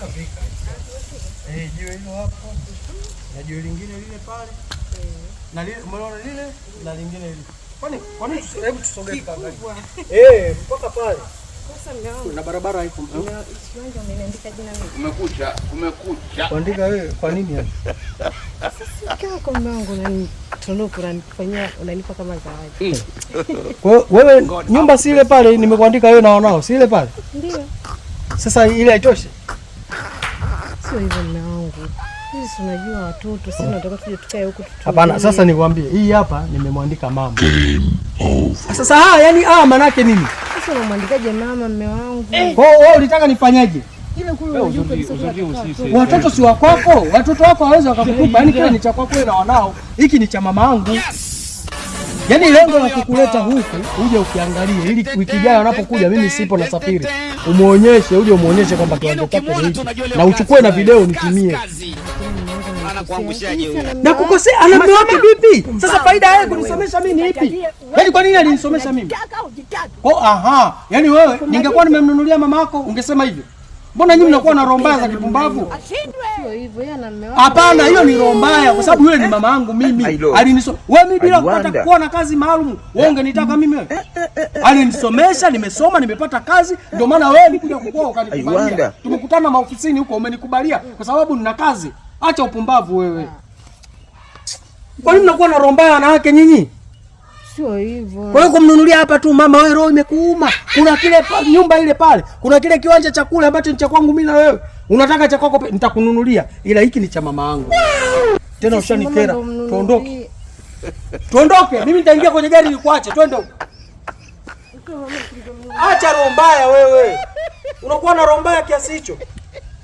Shafika. Jiwe hilo hapo. Na jiwe lingine lile pale. Na lile umeona lile na lingine lile. Kwani hebu tusogee kaangalia. Mpaka pale. Sasa mmeona. Na barabara haiko. Kiwanja umeniandika jina mimi. Umekucha. Kuandika wewe kwa nini hapa? Sasa kwa mwanangu na tunuku unanifanyia unanipa kama zawadi. Kwa wewe nyumba si ile pale nimekuandika wewe na wanao si ile pale? Ndio. Sasa ile haitoshi? Sio hivyo mume wangu. Sisi unajua watoto sisi tunataka tuje tukae huko tutu. Hapana, sasa nikwambie hii hapa nimemwandika mama. Sasa yani maana yake nini? Sasa unamwandikaje mama mume wangu? Kwa hiyo wewe ulitaka nifanyaje? Ile kule watoto si wako, watoto wako hawezi wakakukupa. Yaani kile ni cha kwako na wanao, hiki ni cha mama yangu. Yaani lengo la kukuleta huku uje ukiangalie ili wiki ijayo wanapokuja mimi sipo na safiri. Umuonyeshe uje umuonyeshe kwamba kiwanja chako ni hiki. Na uchukue na video nitumie. Na kukosea ana mume wake vipi? Sasa faida yake kunisomesha mimi ni ipi? Yaani kwa nini alinisomesha mimi? Yaani wewe ningekuwa nimemnunulia mama yako ungesema hivyo. Mbona nyinyi mnakuwa na roho mbaya za kipumbavu? Sio hivyo, yeye ana mume wake. Hapana, hiyo ni roho mbaya kwa sababu yule ni mama yangu mimi. Alinisomesha. Wewe mimi bila kupata kuwa na kazi maalum, wewe ungenitaka mimi wewe? Alinisomesha, nimesoma, nimepata kazi, ndio maana wewe nikuja kukuoa ukanikubalia. Tumekutana maofisini huko umenikubalia kwa sababu nina kazi. Acha upumbavu wewe. Kwa nini mnakuwa na roho mbaya wanawake nyinyi? Sio hivyo. Kwa hiyo kumnunulia hapa tu mama wewe roho imekuuma. Kuna kile nyumba ile pale. Kuna kile kiwanja cha kula ambacho ni cha kwangu mimi na wewe. Unataka cha kwako nitakununulia. Ila hiki ni cha mama yangu. Tena ushanikera. Tuondoke. Tuondoke. Mimi nitaingia kwenye gari nikuache. Twende huko. Acha roho mbaya wewe. Unakuwa na roho mbaya kiasi hicho.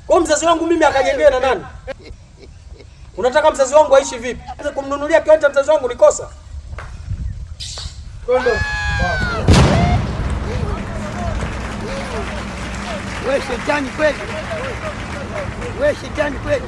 Kwa mzazi wangu mimi akajengea na nani? Unataka mzazi wangu aishi vipi? Kumnunulia kiwanja mzazi wangu ni kosa? Kondo. Wewe shetani kweli.